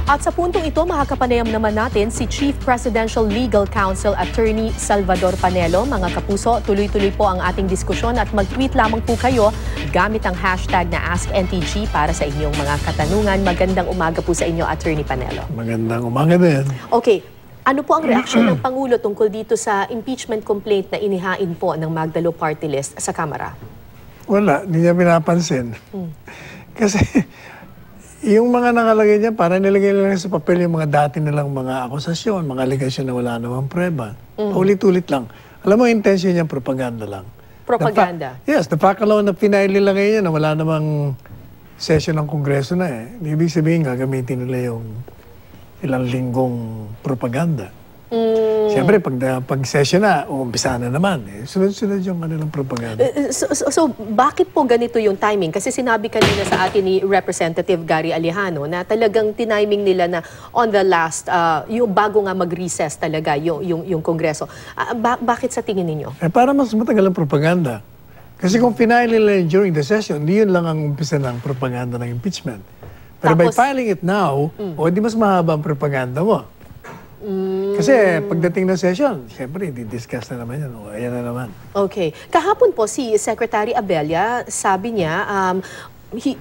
At sa puntong ito, makakapanayam naman natin si Chief Presidential Legal Counsel Attorney Salvador Panelo. Mga kapuso, tuloy-tuloy po ang ating diskusyon at mag-tweet lamang po kayo gamit ang hashtag na AskNTG para sa inyong mga katanungan. Magandang umaga po sa inyo, Attorney Panelo. Magandang umaga din. Okay. Ano po ang reaksyon ng Pangulo tungkol dito sa impeachment complaint na inihain po ng Magdalo Party List sa Kamara? Wala, hindi niya pinapansin. Kasi yung mga nakalagay niya, para nilagay lang sa papel yung mga dati nilang mga akusasyon, mga aligasyon na wala namang preba. Ulit-ulit lang. Alam mo, intention niya, propaganda lang. Propaganda? Yes, the fact alone na pinail nila ngayon na wala namang session ng Kongreso na eh. Ibig sabihin, gagamitin nila yung ilang linggong propaganda. Siyempre, pag session na, umpisa na naman. Sunod-sunod yung kanilang propaganda. So, bakit po ganito yung timing? Kasi sinabi kanina sa atin ni Representative Gary Alejano na talagang tiniming nila na on the last, yung bago nga mag-recess talaga yung Kongreso. Bakit sa tingin ninyo? Para mas matagal ang propaganda. Kasi kung final nila during the session, di yun lang ang umpisa ng propaganda ng impeachment. Pero by filing it now, o di mas mahaba ang propaganda mo. Kasi pagdating ng session, siyempre, di-discuss na naman yan. O, ayan na naman. Okay. Kahapon po, si Secretary Abella, sabi niya,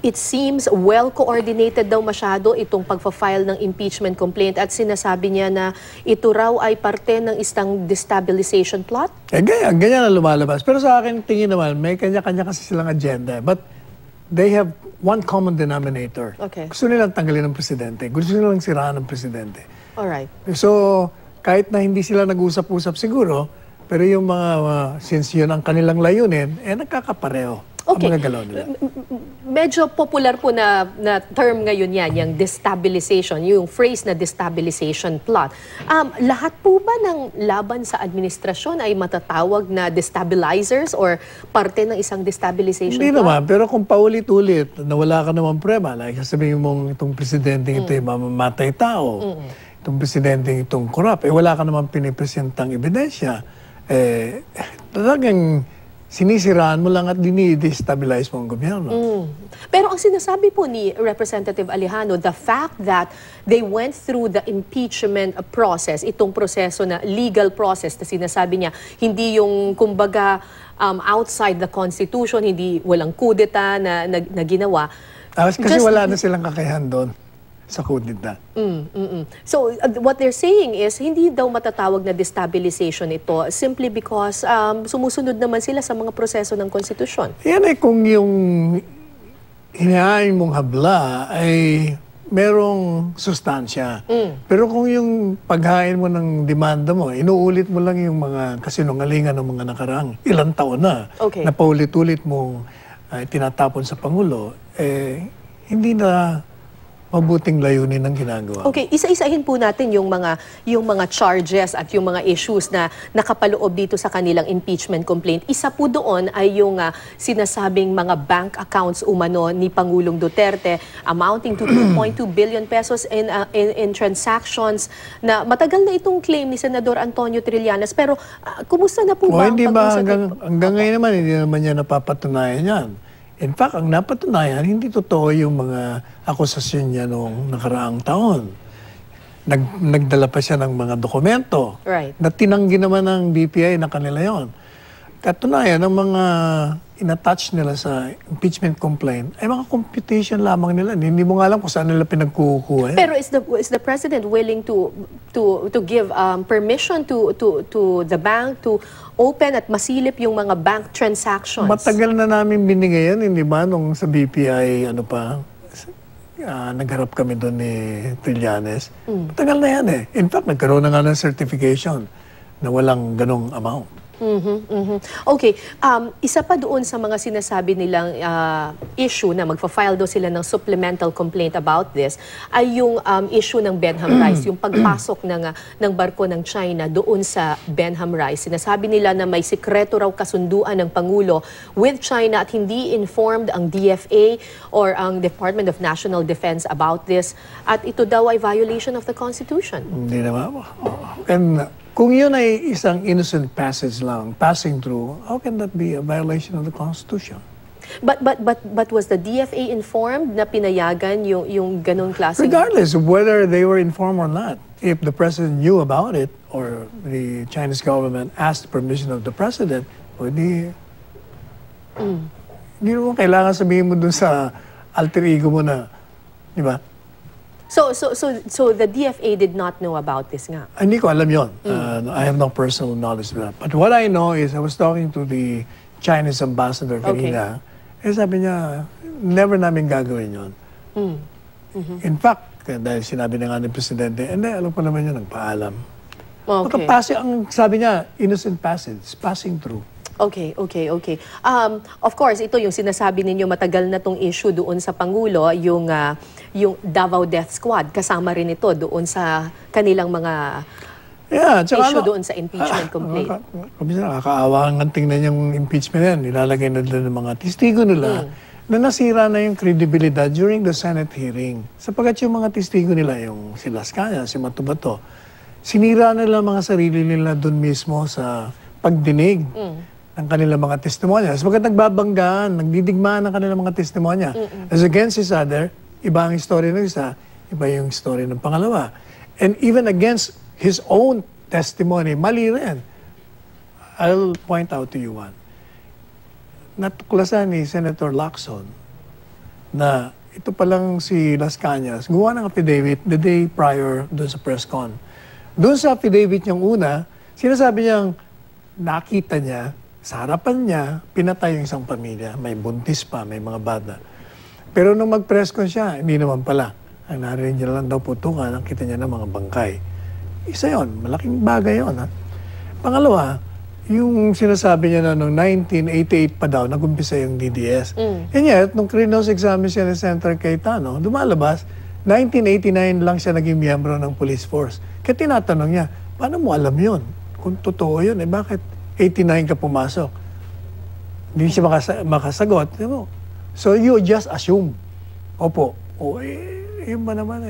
it seems well-coordinated daw masyado itong pagpa-file ng impeachment complaint at sinasabi niya na ito raw ay parte ng isang destabilization plot? Ganyan na lumalabas. Pero sa akin, tingin naman, may kanya-kanya kasi silang agenda. But they have one common denominator. Okay. Gusto nilang tanggalin ng presidente. Gusto nilang siraan ng presidente. Alright. So, kahit na hindi sila nag-usap-usap siguro, pero yung mga, since yun ang kanilang layunin, nagkakapareho. Okay. Ang mga galaw nila. Medyo popular po na term ngayon yan, yung destabilization, yung phrase na destabilization plot. Lahat po ba ng laban sa administrasyon ay matatawag na destabilizers or parte ng isang destabilization Hindi plot? naman, pero kung paulit-ulit na wala ka naman prema, like sasabihin mong itong presidente ito ay mamamatay tao, itong presidente itong corrupt, wala ka naman pinipresentang ebidensya, talagang sinisiraan mo lang at dinidestabilize mo ang gobyerno. Pero ang sinasabi po ni Representative Alejano, the fact that they went through the impeachment process, itong proseso na legal process na sinasabi niya, hindi yung kumbaga outside the Constitution, hindi walang kudeta na ginawa. Kasi wala na silang kakayahan doon sa kudeta. So, what they're saying is, hindi daw matatawag na destabilization ito simply because sumusunod naman sila sa mga proseso ng konstitusyon. Yan kung yung hinahain mong habla ay merong sustansya. Pero kung yung paghain mo ng demanda mo, inuulit mo lang yung mga kasinungalingan ng mga nakaraang ilang taon na, na paulit-ulit mong tinatapon sa Pangulo, hindi na mabuting layunin ng ginagawa. Okay, isa-isahin po natin yung mga charges at yung mga issues na nakapaloob dito sa kanilang impeachment complaint. Isa po doon ay yung sinasabing mga bank accounts umano ni Pangulong Duterte amounting to 2.2 billion pesos in transactions na matagal na itong claim ni Senador Antonio Trillanes. Pero kumusta na po ba ang pag-usap? Hanggang ngayon naman, hindi naman niya napapatunayan yan. In fact, ang napatunayan, hindi totoo yung mga akusasyon niya noong nakaraang taon. Nagdala pa siya ng mga dokumento na tinanggi naman ng BPI na kanila yon. Katunayan, ang mga inattach nila sa impeachment complaint ay mga computation lamang nila. Hindi mo nga alam kung saan nila pinagkukuha. Pero is the president willing to give permission to the bank to open at masilip yung mga bank transactions? Matagal na namin binigay yan, hindi ba? Nung sa BPI, nagharap kami doon ni Trillanes. Matagal na yan eh. In fact, nagkaroon na nga ng certification na walang ganong amount. Okay. Isa pa doon sa mga sinasabi nilang issue na magfa-file daw sila ng supplemental complaint about this ay yung issue ng Benham Rice, yung pagpasok ng barko ng China doon sa Benham Rice. Sinasabi nila na may sikreto raw kasunduan ng Pangulo with China at hindi informed ang DFA or ang Department of National Defense about this at ito daw ay violation of the Constitution. Hindi naman. Kung yun ay isang innocent passage lang, passing through, how can that be a violation of the Constitution? But was the DFA informed na pinayagan yung ganun klaseng... Regardless of whether they were informed or not, if the president knew about it or the Chinese government asked permission of the president, o di... Hindi mo kailangan sabihin mo dun sa alter ego mo na, di ba? So the DFA did not know about this nga? Hindi ko alam yon. I have no personal knowledge of that. But what I know is I was talking to the Chinese ambassador kanina. Sabi niya, never namin gagawin yon. In fact, dahil sinabi na nga ng presidente, alam ko naman yun, nagpaalam. Okay. Ang sabi niya, innocent passage, passing through. Okay. Of course, ito yung sinasabi ninyo matagal na tong issue doon sa Pangulo, yung Davao Death Squad. Kasama rin ito doon sa kanilang mga issue doon sa impeachment complaint. Nakakaawa ang tingnan yung impeachment yan. Nilalagay na nila ng mga testigo nila na nasira na yung credibility during the Senate hearing. Sapagkat yung mga testigo nila, yung si Las Cañas, si Matubato, sinira nila mga sarili nila doon mismo sa pagdinig ng kanilang mga testimonya. Sapagkat nagbabanggaan, nagdidigmaan ng kanilang mga testimonya. As against each other, iba ang story ng isa, iba yung story ng pangalawa. And even against his own testimony, mali rin. I'll point out to you one. Natuklasan ni Senator Lacson na ito palang si Las Cañas, gumawa ng affidavit the day prior doon sa press con. Doon sa affidavit niyang una, sinasabi niyang nakita niya, sa harapan niya, pinatay yung isang pamilya. May buntis pa, may mga bata. Pero nung mag-press con siya, hindi naman pala. Ang narinig niya lang daw putukan, nakita niya ng mga bangkay. Isa yon, malaking bagay yon. Pangalawa, yung sinasabi niya na noong 1988 pa daw, nag-umpisa yung DDS. And yet, nung cross-examine siya ni Senator Cayetano, dumalabas, 1989 lang siya naging miyembro ng police force. Kaya tinatanong niya, paano mo alam yon? Kung totoo yun, bakit 89 ka pumasok? Hindi siya makasagot. So you just assume. Opo. Yun ba naman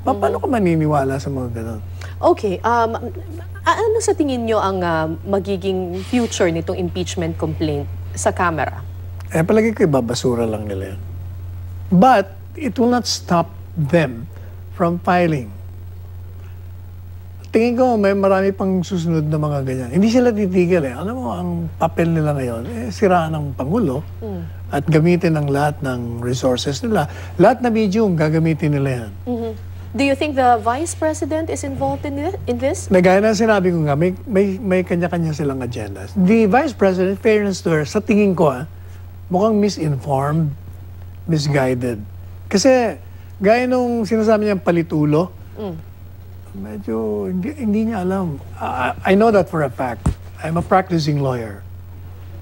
Paano ka maniniwala sa mga ganun? Okay. Ano sa tingin nyo ang magiging future nitong impeachment complaint sa Kamara? Palagi ko ibabasura lang nila yan. But it will not stop them from filing. Tingin ko, may marami pang susunod na mga ganyan. Hindi sila titigil Alam mo, ang papel nila ngayon, siraan ng Pangulo at gamitin ang lahat ng resources nila. Lahat na video, gagamitin nila yan. Do you think the Vice President is involved in this? Gaya na sinabi ko nga, may kanya-kanya silang agendas. The Vice President, fairness to her, sa tingin ko, mukhang misinformed, misguided. Kasi, gaya nung sinasabi niyang palitulo, medyo hindi niya alam. I know that for a fact. I'm a practicing lawyer.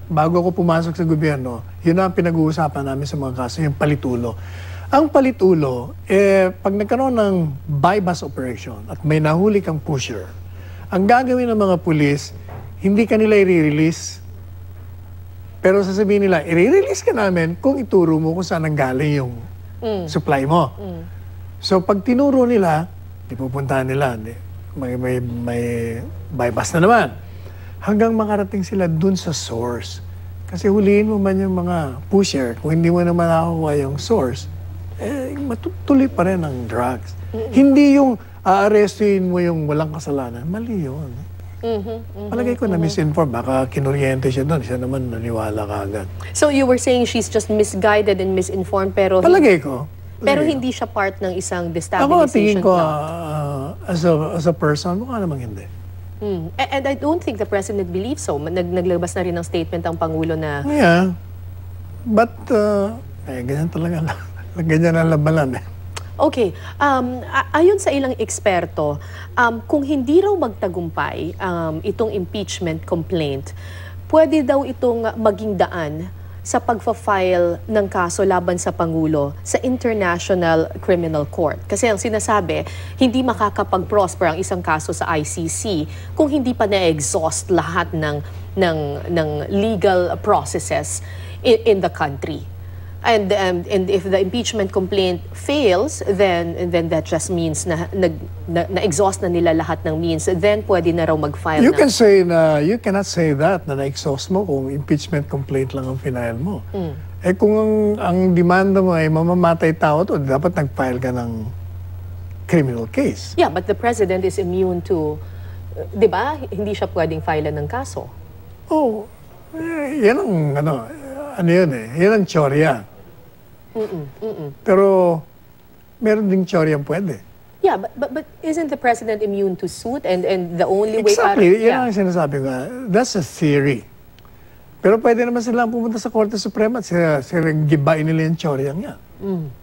Bago ako pumasok sa gobyerno, yun ang pinag-uusapan namin sa mga kaso, yung palitulo. Ang palitulo, pag nagkaroon ng buy-bust operation at may nahuli kang pusher, ang gagawin ng mga pulis, hindi kanila i-release. Pero sasabihin nila, i-release ka namin kung ituro mo kung saan nanggaling yung supply mo. So pag tinuro nila, ipupuntahan nila, may buy-bust na naman. Hanggang makarating sila dun sa source. Kasi huliin mo man yung mga pusher, kung hindi mo naman nakakuha yung source, matutuloy pa rin ang drugs. Hindi yung aarestuin mo yung walang kasalanan. Mali yun. Palagay ko na misinformed. Baka kinuryente siya doon. Siya naman naniwala ka agad. So you were saying she's just misguided and misinformed pero... Palagay ko. Pero hindi siya part ng isang Ako, destabilization tingin ko, plan. as a person, mukha namang hindi. And I don't think the President believes so. Naglabas na rin ng statement ang Pangulo na... Yeah. But, ganyan talaga. Ganyan ang labanan Okay. Ayon sa ilang eksperto, kung hindi raw magtagumpay itong impeachment complaint, pwede daw itong maging daan sa pagfa-file ng kaso laban sa Pangulo sa International Criminal Court. Kasi ang sinasabi, hindi makakapag-prosper ang isang kaso sa ICC kung hindi pa na-exhaust lahat ng legal processes in the country. And if the impeachment complaint fails, then that just means na-exhaust na nila lahat ng means. Then pwede na raw mag-file You can say na, you cannot say that na na-exhaust mo kung impeachment complaint lang ang final mo. kung ang demanda mo ay mamamatay tao to, dapat nag-file ka ng criminal case. Yeah, but the president is immune to, di ba? Hindi siya pwedeng file ng kaso. Oh, yan ang ano yun yan ang tsorya. Pero meron ding tsorya pwede. Yeah, but isn't the president immune to suit and the only way Exactly, yan ang sinasabi ko. That's a theory. Pero pwede naman silang pumunta sa Korte Suprema at sila gibain nila yung tsoryang yan.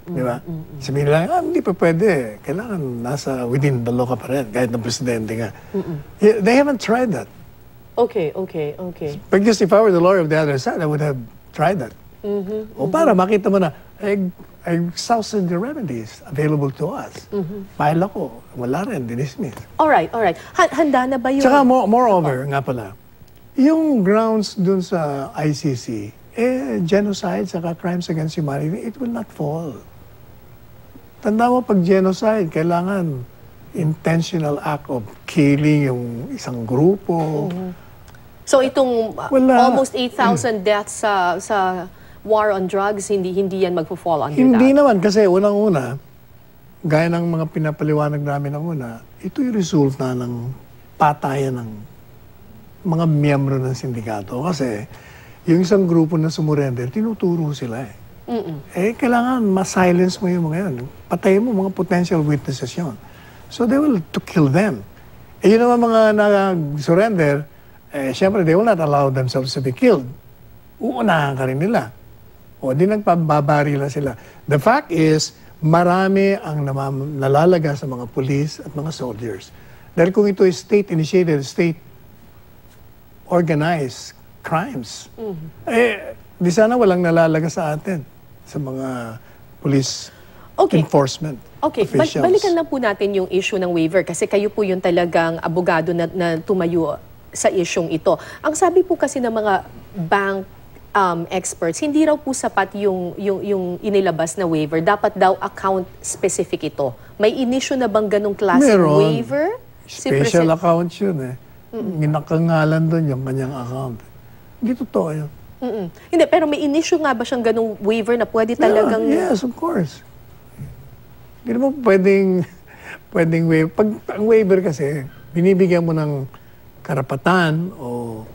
Di ba? Sabihin nila, hindi pa pwede. Kailangan nasa within the law ka pa rin, kahit na presidente nga. They haven't tried that. Okay. Because if I were the lawyer of the other side, I would have tried that. O para makita mo na, I exhausted the remedies available to us. File ako, wala rin, dinismiss. Alright. Handa na ba yung... Tsaka moreover, nga pala, yung grounds dun sa ICC, genocide saka crimes against humanity, it will not fall. Tanda mo, pag genocide, kailangan intentional act of killing yung isang grupo. So itong Wala. almost 8,000 deaths sa war on drugs, hindi yan magpo-fall under Hindi that? naman, kasi unang-una, gaya ng mga pinapaliwanag namin ng una, ito yung resulta ng patayan ng mga miyembro ng sindikato. Kasi yung isang grupo na sumurrender, tinuturo sila kailangan ma-silence mo yung mga yan. Patayin mo mga potential witnesses yun. So they will to kill them. Yun naman mga nag-surrender, syempre they will not allow themselves to be killed. Uunahan ka rin nila. O di nagpababarila sila. The fact is, marami ang nalalaga sa mga police at mga soldiers. Dahil kung ito is state-initiated, state-organized crimes, di sana walang nalalaga sa atin, sa mga police enforcement officials. Balikan lang po natin yung issue ng waiver kasi kayo po yung talagang abogado na tumayo sa isyong ito. Ang sabi po kasi ng mga bank experts, hindi raw po sapat yung inilabas na waiver. Dapat daw account specific ito. May inisyu na bang ganong klaseng waiver? Special account yun Ginakangalan doon yung kanyang account. Hindi totoo yun. Hindi, pero may inisyu nga ba siyang ganong waiver na pwede talagang... Yes, of course. Hindi naman pwedeng waiver. Pag ang waiver kasi, binibigyan mo ng karapatan o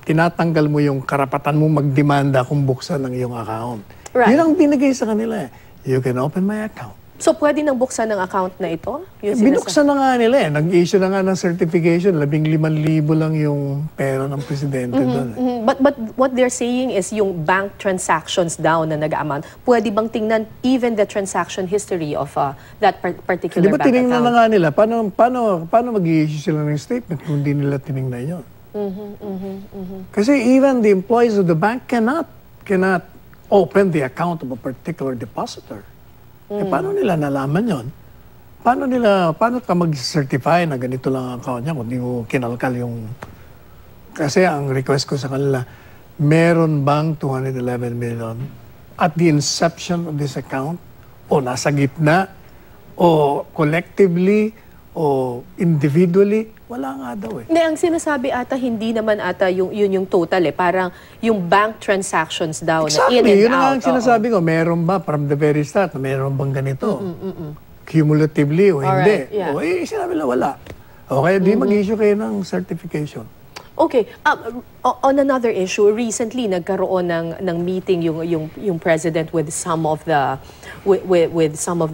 tinatanggal mo yung karapatan mo magdemanda kung buksan ng iyong account. Right. Yun ang binigay sa kanila. You can open my account. So, pwede nang buksan ng account na ito? Binuksan na nga nila Nag-issue na nga ng certification. 15,000 lang yung pera ng presidente doon. But what they're saying is yung bank transactions daw na nag-amount, pwede bang tingnan even the transaction history of that particular Di ba bank tinignan account? na nga nila? Paano mag-i-issue sila ng statement kung hindi nila tinignan yun? Kasi even the employees of the bank cannot open the account of a particular depositor. Paano nila nalaman yon? Paano ka mag-certify na ganito lang ang account niya kung di mo kinalkal yung... Kasi ang request ko sa kanila, meron bang 211 million at the inception of this account? O nasa gitna? O collectively? O individually? Wala nga daw Hindi, ang sinasabi ata, hindi naman ata yung total Parang yung bank transactions daw Exactly. na in and Yun out. ang sinasabi ko. Meron ba from the very start na meron bang ganito? Cumulatively o hindi? Alright, yeah. O sinabi na wala. O kaya di mag-issue kayo ng certification. Okay. On another issue, recently nagkaroon ng meeting yung president with some of the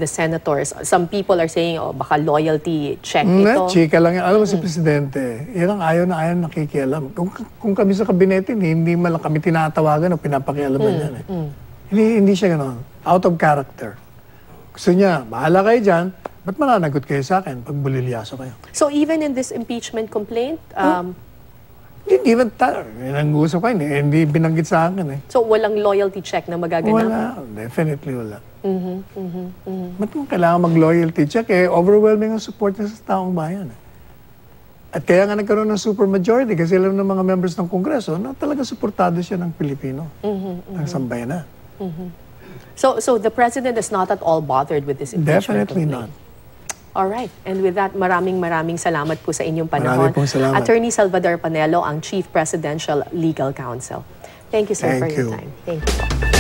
senators. Some people are saying, baka loyalty check ito. Chika lang yan. Alam mo si Presidente, yan ang ayaw nakikialam. Kung kami sa kabinete, hindi man lang kami tinatawagan o pinapakialaman yan Hindi siya gano'n. Out of character. Gusto niya, bahala kayo dyan, ba't mananagot kayo sa akin pag bulilyaso kayo? So even in this impeachment complaint, Hindi even ang gusto ko hindi binanggit sa akin so walang loyalty check na magaganap? Wala. Definitely wala. Ba't mo kailangan mag-loyalty check? Overwhelming ang support niya sa taong bayan. At kaya nga nagkaroon ng supermajority kasi alam ng mga members ng Kongreso na talaga suportado siya ng Pilipino. Ng sambayanan. So the president is not at all bothered with this impeachment Definitely complaint? not. Alright. And with that, maraming salamat po sa inyong panahon. Maraming pong salamat. Attorney Salvador Panelo, ang Chief Presidential Legal Counsel. Thank you, sir, for your time. Thank you.